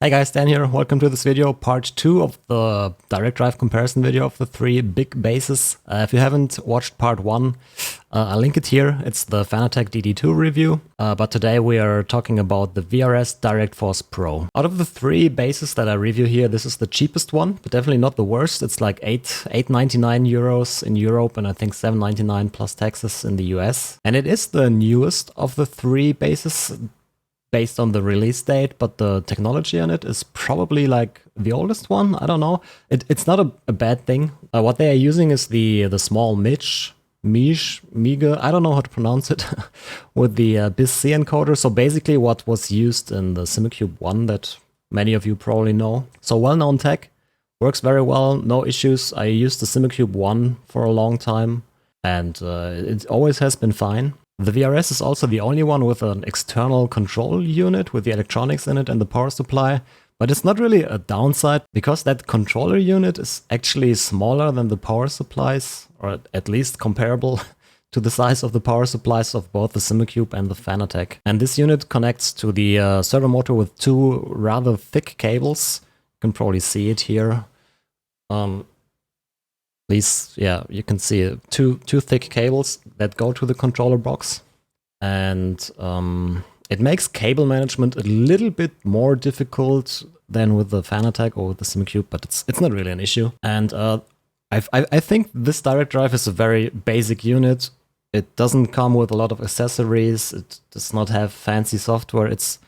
Hey guys, Dan here. Welcome to this video, part 2 of the direct drive comparison video of the 3 big bases. If you haven't watched part 1, I'll link it here. It's the Fanatec DD-2 review, but today we are talking about the VRS DirectForce Pro. Out of the 3 bases that I review here, this is the cheapest one, but definitely not the worst. It's like 8.99 euros in Europe and I think 7.99 plus taxes in the US. And it is the newest of the 3 bases, based on the release date, but the technology on it is probably like the oldest one. I don't know. It's not a bad thing. What they are using is the small Miege, I don't know how to pronounce it, with the BIS-C encoder. So basically what was used in the Simucube 1 that many of you probably know. So well-known tech, works very well, no issues. I used the Simucube 1 for a long time and it always has been fine. The VRS is also the only one with an external control unit with the electronics in it and the power supply, but it's not really a downside because that controller unit is actually smaller than the power supplies, or at least comparable to the size of the power supplies of both the Simucube and the Fanatec. And this unit connects to the servo motor with 2 rather thick cables. You can probably see it here. Yeah, you can see it. Two thick cables that go to the controller box, and it makes cable management a little bit more difficult than with the Fanatec or with the Simucube, but it's not really an issue. And I think this direct drive is a very basic unit. It doesn't come with a lot of accessories. It does not have fancy software. It's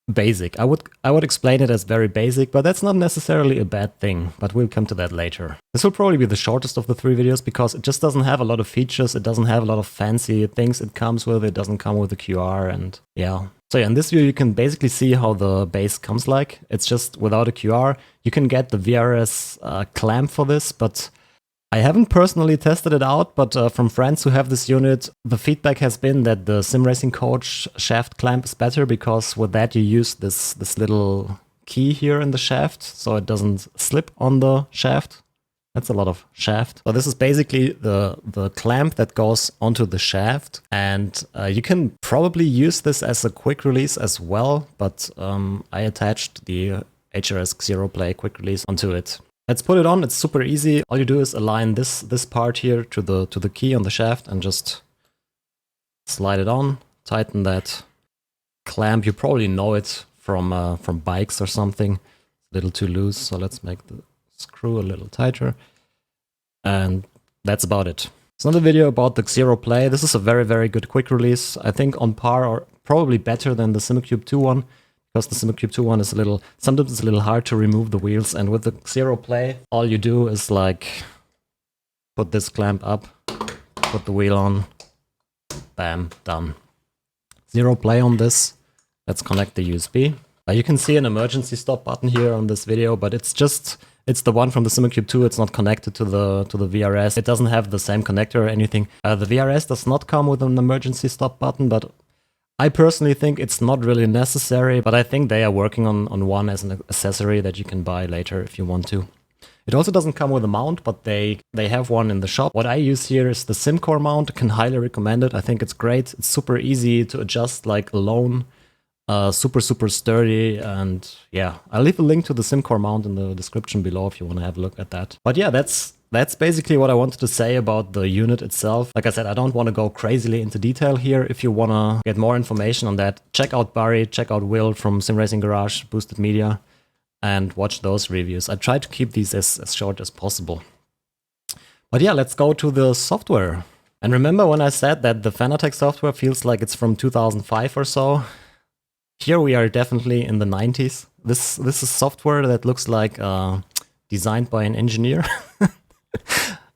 basic. I would explain it as very basic, but that's not necessarily a bad thing, but we'll come to that later. This will probably be the shortest of the 3 videos because it just doesn't have a lot of features, it doesn't have a lot of fancy things it comes with, it doesn't come with the QR, and yeah. So yeah, in this view you can basically see how the base comes like. It's just without a QR. You can get the VRS clamp for this, but I haven't personally tested it out, but from friends who have this unit, the feedback has been that the simracing coach shaft clamp is better because with that you use this little key here in the shaft, so it doesn't slip on the shaft. That's a lot of shaft. So this is basically the clamp that goes onto the shaft, and you can probably use this as a quick release as well, but I attached the HRS Zero Play quick release onto it. Let's put it on. It's super easy. All you do is align this part here to the key on the shaft and just slide it on. Tighten that clamp. You probably know it from bikes or something. It's a little too loose, so let's make the screw a little tighter. And that's about it. It's not a video about the Zero Play. This is a very, very good quick release. I think on par or probably better than the Simucube 2 one. Because the Simucube 2 one is sometimes it's a little hard to remove the wheels, and with the Zero Play, all you do is like put this clamp up, put the wheel on, bam, done. Zero Play on this. Let's connect the USB. You can see an emergency stop button here on this video, but it's the one from the Simucube 2. It's not connected to the VRS. It doesn't have the same connector or anything. The VRS does not come with an emergency stop button, but I personally think it's not really necessary, but I think they are working on one as an accessory that you can buy later if you want to. It also doesn't come with a mount, but they have one in the shop. What I use here is the SimCore mount. I can highly recommend it. I think it's great. It's super easy to adjust like alone. Super sturdy, and yeah, I'll leave a link to the SimCore mount in the description below if you want to have a look at that. But yeah, that's basically what I wanted to say about the unit itself. Like I said, I don't want to go crazily into detail here. If you want to get more information on that, check out Barry, check out Will from Sim Racing Garage, Boosted Media, and watch those reviews. I try to keep these as short as possible. But yeah, let's go to the software. And remember when I said that the Fanatec software feels like it's from 2005 or so? Here we are definitely in the 90s. This is software that looks like designed by an engineer.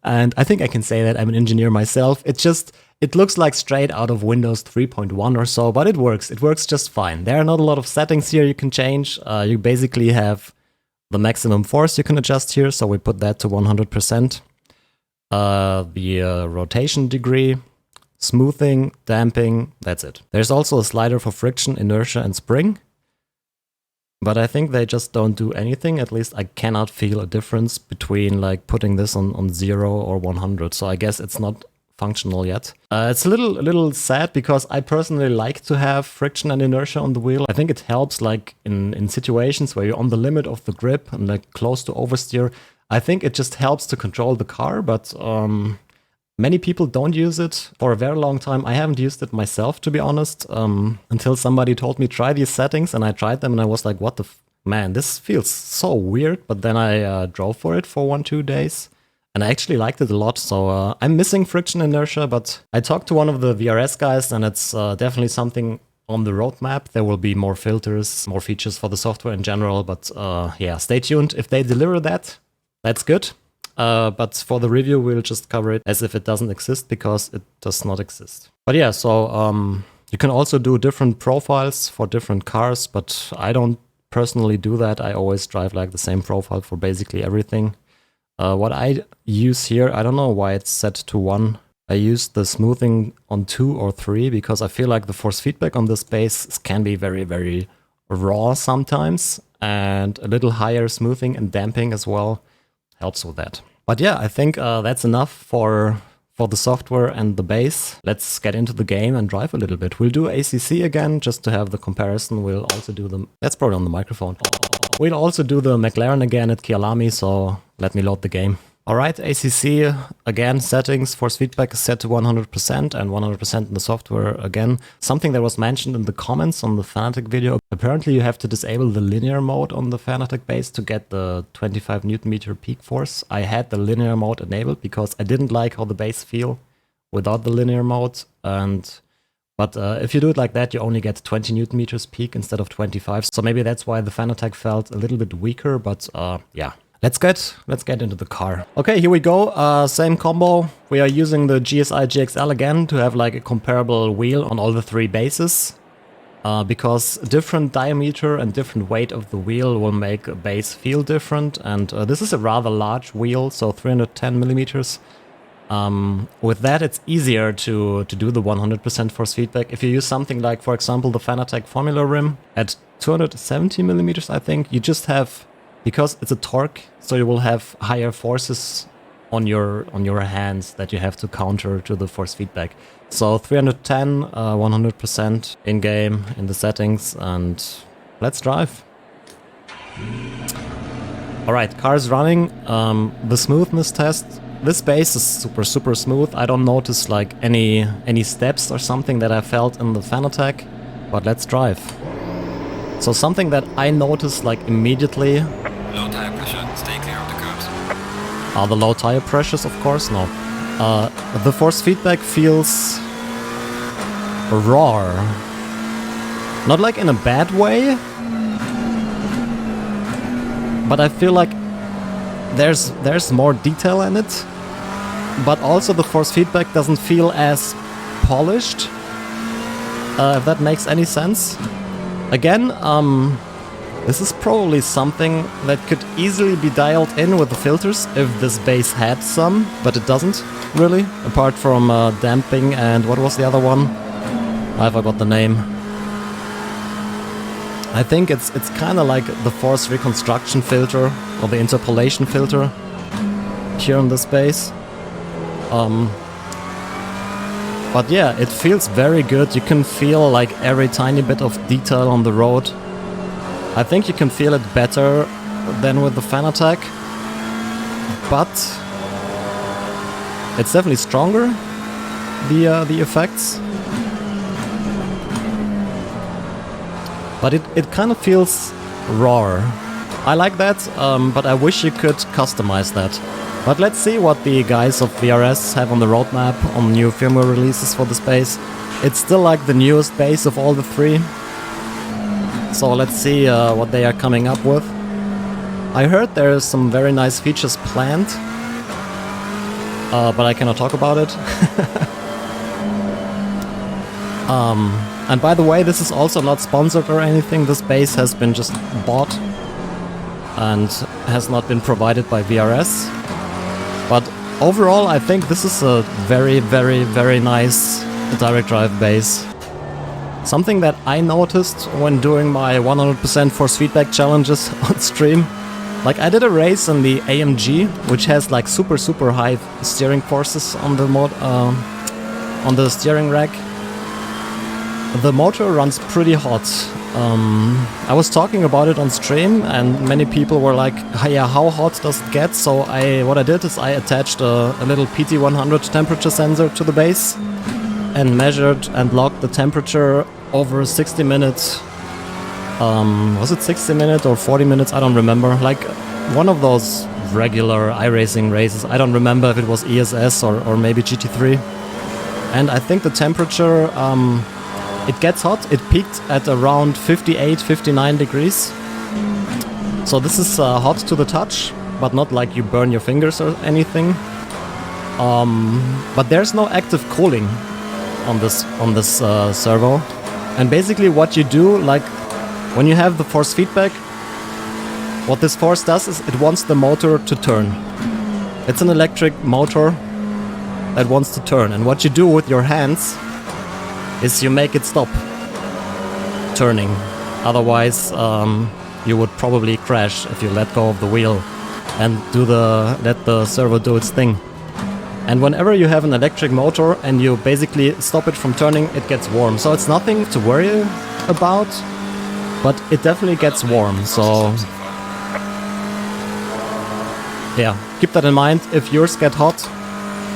And I think I can say that I'm an engineer myself. It looks like straight out of Windows 3.1 or so, but it works. It works just fine. There are not a lot of settings here you can change. You basically have the maximum force you can adjust here, so we put that to 100%. The rotation degree, smoothing, damping, that's it. There's also a slider for friction, inertia, and spring. But I think they just don't do anything. At least I cannot feel a difference between like putting this on 0 or 100. So I guess it's not functional yet. It's a little sad because I personally like to have friction and inertia on the wheel. I think it helps like in situations where you're on the limit of the grip and like close to oversteer. I think it just helps to control the car, but many people don't use it for a very long time. I haven't used it myself, to be honest, until somebody told me try these settings, and I tried them and I was like, what the man, this feels so weird. But then I drove for it for 1-2 days. And I actually liked it a lot, so I'm missing friction inertia, but I talked to one of the VRS guys, and it's definitely something on the roadmap. There will be more filters, more features for the software in general, but yeah, stay tuned. If they deliver that, that's good. But for the review, we'll just cover it as if it doesn't exist, because it does not exist. But yeah, so you can also do different profiles for different cars, but I don't personally do that. I always drive like the same profile for basically everything. What I use here, I don't know why it's set to 1. I use the smoothing on 2 or 3 because I feel like the force feedback on this base can be very, very raw sometimes, and a little higher smoothing and damping as well helps with that. But yeah, I think that's enough for the software and the base. Let's get into the game and drive a little bit. We'll do ACC again just to have the comparison. We'll also do the... That's probably on the microphone. We'll also do the McLaren again at Kyalami, so let me load the game. Alright, ACC, again, settings, force feedback is set to 100% and 100% in the software again. Something that was mentioned in the comments on the Fanatec video. Apparently you have to disable the linear mode on the Fanatec base to get the 25 Nm peak force. I had the linear mode enabled because I didn't like how the base feel without the linear mode. But if you do it like that, you only get 20 Nm peak instead of 25. So maybe that's why the Fanatec felt a little bit weaker, but yeah. Let's get into the car. Okay, here we go. Same combo. We are using the GSI GXL again to have like a comparable wheel on all the 3 bases. Because different diameter and different weight of the wheel will make a base feel different. And this is a rather large wheel, so 310 millimeters. With that, it's easier to do the 100% force feedback. If you use something like, for example, the Fanatec Formula Rim at 270 millimeters, I think, you just have... Because it's a torque, so you will have higher forces on your hands that you have to counter to the force feedback. So 310, 100% in-game, in the settings, and let's drive. Alright, car's running. The smoothness test. This base is super smooth. I don't notice like any steps or something that I felt in the Fanatec, but let's drive. So something that I noticed like immediately... Low tire pressure, stay clear of the curves. Are the low tire pressures, of course? No. The force feedback feels raw. Not like in a bad way, but I feel like there's more detail in it. But also the force feedback doesn't feel as polished, if that makes any sense. Again, this is probably something that could easily be dialed in with the filters if this base had some, but it doesn't really, apart from damping and what was the other one? I forgot the name. I think it's kind of like the force reconstruction filter or the interpolation filter here in this base. But yeah, it feels very good. You can feel like every tiny bit of detail on the road. I think you can feel it better than with the Fanatec, but it's definitely stronger, the effects. But it kind of feels raw. I like that, but I wish you could customize that. But let's see what the guys of VRS have on the roadmap on new firmware releases for this base. It's still like the newest base of all the 3. So let's see what they are coming up with. I heard there is some very nice features planned, but I cannot talk about it. And by the way, this is also not sponsored or anything. This base has been just bought and has not been provided by VRS. But overall, I think this is a very nice direct drive base. Something that I noticed when doing my 100% force feedback challenges on stream Like I did a race on the AMG, which has like super high steering forces on the on the steering rack. The motor runs pretty hot. I was talking about it on stream, and many people were like, "Yeah, how hot does it get?" So what I did is I attached a little PT100 temperature sensor to the base and measured and logged the temperature over 60 minutes. Was it 60 minutes or 40 minutes? I don't remember. Like one of those regular iRacing races. I don't remember if it was ESS or maybe GT3. And I think the temperature, it gets hot. It peaked at around 58, 59 degrees. So this is hot to the touch, but not like you burn your fingers or anything. But there's no active cooling on this servo. And basically what you do, like when you have the force feedback, what this force does is it wants the motor to turn. It's an electric motor that wants to turn. And what you do with your hands is you make it stop turning. Otherwise, you would probably crash if you let go of the wheel and let the servo do its thing. And whenever you have an electric motor and you basically stop it from turning, it gets warm. So it's nothing to worry about, but it definitely gets warm. So yeah, keep that in mind. If yours get hot,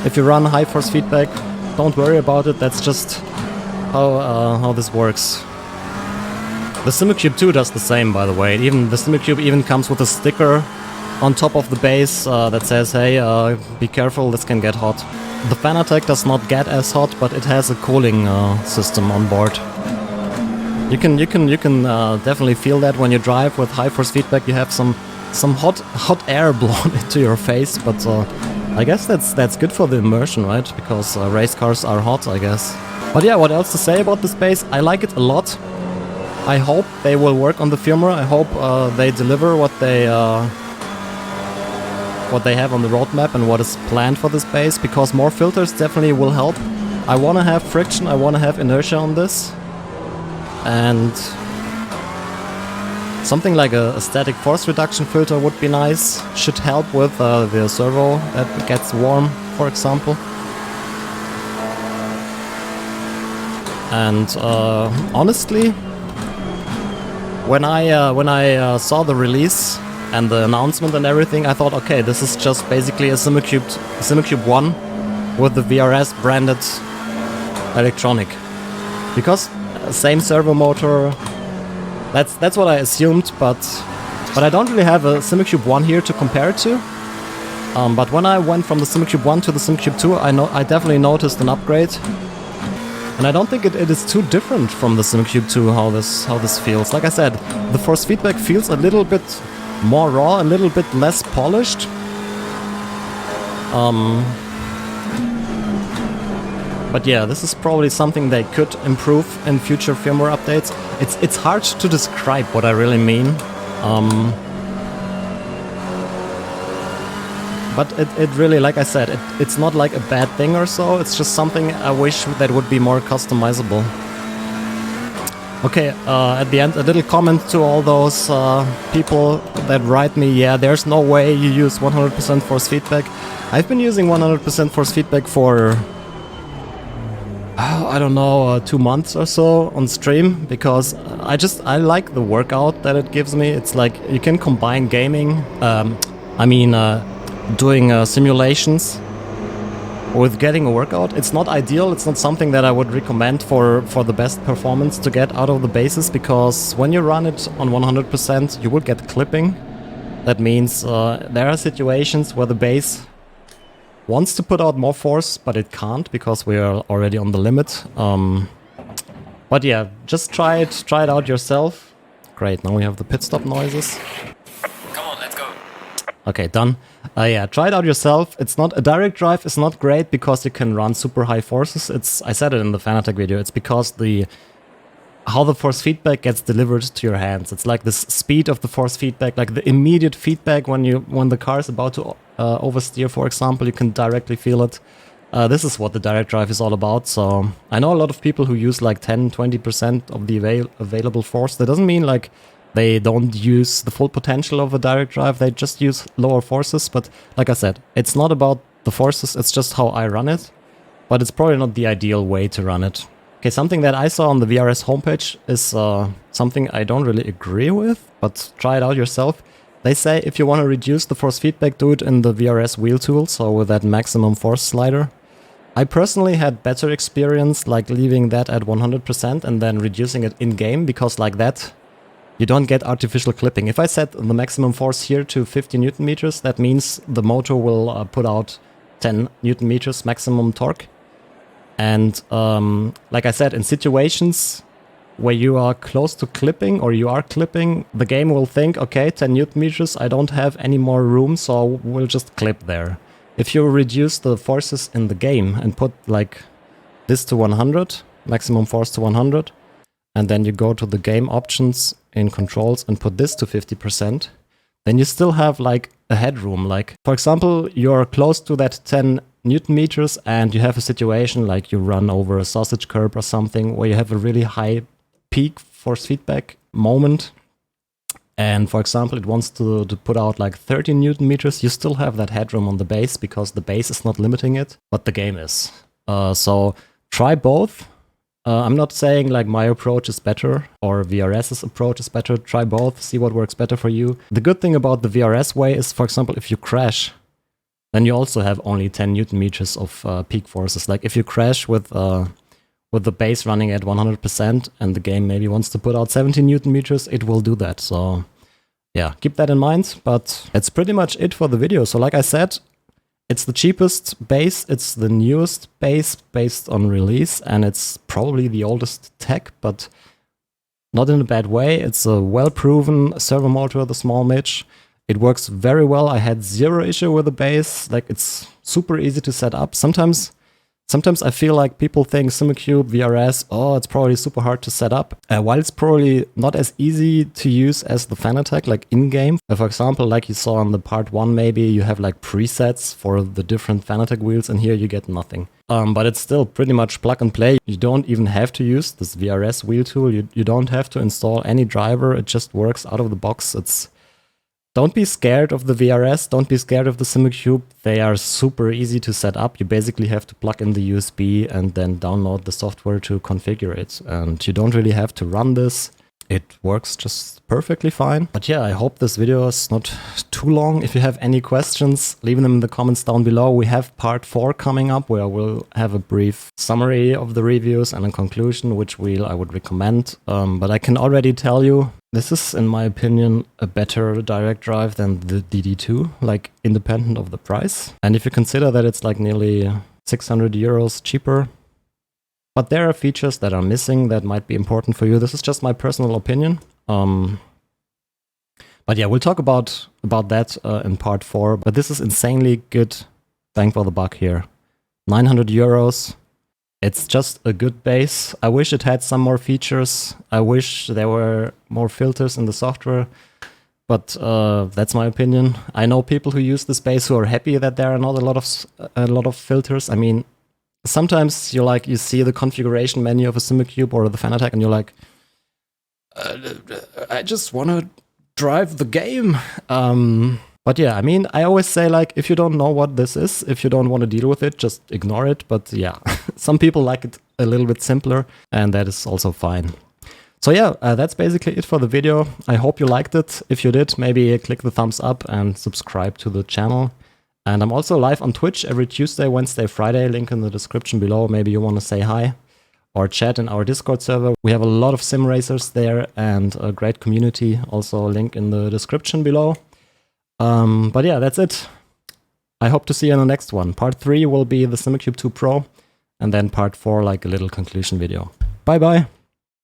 if you run high force feedback, don't worry about it. That's just how this works. The Simucube 2 does the same, by the way. Even the Simucube even comes with a sticker on top of the base that says, "Hey, be careful, this can get hot." The Fanatec does not get as hot, but it has a cooling system on board. You can definitely feel that when you drive with high force feedback. You have some hot air blown into your face, but I guess that's good for the immersion, right? Because race cars are hot, I guess. But yeah, what else to say about this base? I like it a lot. I hope they will work on the firmware. I hope they deliver what they have on the roadmap and what is planned for this base, because more filters definitely will help. I want to have friction, I want to have inertia on this, and something like a static force reduction filter would be nice. Should help with the servo that gets warm, for example. And honestly, when I saw the release and the announcement and everything, I thought, okay, this is just basically a Simucube 1 with the VRS branded electronic. Because same servo motor, that's what I assumed, but I don't really have a Simucube 1 here to compare it to. But when I went from the Simucube 1 to the Simucube 2, I definitely noticed an upgrade. And I don't think it is too different from the Simucube 2 how this feels. Like I said, the force feedback feels a little bit more raw, a little bit less polished. But yeah, this is probably something they could improve in future firmware updates. It's hard to describe what I really mean. But it really, like I said, it's not like a bad thing or so. It's just something I wish that would be more customizable. Okay, at the end, a little comment to all those people that write me, yeah, there's no way you use 100% force feedback. I've been using 100% force feedback for, I don't know, 2 months or so on stream, because I like the workout that it gives me. It's like you can combine gaming, doing simulations with getting a workout. It's not ideal, it's not something that I would recommend for the best performance to get out of the bases, because when you run it on 100% you will get clipping. That means there are situations where the base wants to put out more force, but it can't because we are already on the limit. But yeah, just try it out yourself. Great, now we have the pit stop noises. Come on, let's go. Okay, done. Yeah, try it out yourself. It's not a direct drive. It's not great because you can run super high forces. I said it in the Fanatec video. It's because how the force feedback gets delivered to your hands. It's like this speed of the force feedback, like the immediate feedback when the car is about to oversteer, for example. You can directly feel it. This is what the direct drive is all about. So I know a lot of people who use like 10-20% of the available force. That doesn't mean like They don't use the full potential of a direct drive, they just use lower forces. But like I said, it's not about the forces, it's just how I run it. But it's probably not the ideal way to run it. Okay, something that I saw on the VRS homepage is something I don't really agree with, but try it out yourself. They say if you want to reduce the force feedback, do it in the VRS wheel tool, so with that maximum force slider. I personally had better experience like leaving that at 100% and then reducing it in-game, because like that you don't get artificial clipping. If I set the maximum force here to 50 Newton meters, that means the motor will put out 10 Newton meters maximum torque. And like I said, in situations where you are close to clipping or you are clipping, the game will think, okay, 10 Newton meters, I don't have any more room, so we'll just clip there. If you reduce the forces in the game and put like this to 100, maximum force to 100, and then you go to the game options in controls and put this to 50%, then you still have like a headroom. Like, for example, you're close to that 10 Newton meters and you have a situation like you run over a sausage curb or something where you have a really high peak force feedback moment. And for example, it wants to put out like 30 Newton meters. You still have that headroom on the base because the base is not limiting it, but the game is. So try both. I'm not saying like my approach is better or VRS's approach is better. Try both, see what works better for you. The good thing about the VRS way is, for example, if you crash, then you also have only 10 Newton meters of peak forces. Like if you crash with the base running at 100% and the game maybe wants to put out 70 Newton meters, it will do that. So yeah, keep that in mind. But that's pretty much it for the video. So like I said, it's the cheapest base, it's the newest base based on release, and it's probably the oldest tech, but not in a bad way. It's a well-proven servo motor, the small Mitch. It works very well. I had zero issue with the base. Like, it's super easy to set up. Sometimes I feel like people think Simucube, VRS, oh, it's probably super hard to set up. While it's probably not as easy to use as the Fanatec, like in-game. For example, like you saw on the part 1, maybe you have like presets for the different Fanatec wheels, and here you get nothing. But it's still pretty much plug and play. You don't even have to use this VRS wheel tool. You don't have to install any driver. It just works out of the box. Don't be scared of the VRS, don't be scared of the Simucube. They are super easy to set up. You basically have to plug in the USB and then download the software to configure it. And you don't really have to run this. It works just perfectly fine. But yeah, I hope this video is not too long. If you have any questions, leave them in the comments down below. We have part 4 coming up where we'll have a brief summary of the reviews and a conclusion, which wheel I would recommend. But I can already tell you, this is, in my opinion, a better direct drive than the DD-2, like independent of the price. And if you consider that it's like nearly 600 euros cheaper, but there are features that are missing that might be important for you. This is just my personal opinion. But yeah, we'll talk about that in part 4. But this is insanely good bang for the buck here. 900 euros. It's just a good base. I wish it had some more features. I wish there were more filters in the software. But that's my opinion. I know people who use this base who are happy that there are not a lot of filters. I mean, sometimes you see the configuration menu of a Simucube or the Fanatec, and you're like, I just want to drive the game. But yeah, I mean, I always say, like, if you don't know what this is, if you don't want to deal with it, just ignore it. But yeah, some people like it a little bit simpler, and that is also fine. So yeah, that's basically it for the video. I hope you liked it. If you did, maybe click the thumbs up and subscribe to the channel. And I'm also live on Twitch every Tuesday, Wednesday, Friday, link in the description below. Maybe you want to say hi or chat in our Discord server. We have a lot of sim racers there and a great community. Also link in the description below. But yeah, that's it. I hope to see you in the next one. Part 3 will be the Simucube 2 Pro, and then part 4 like a little conclusion video. Bye bye!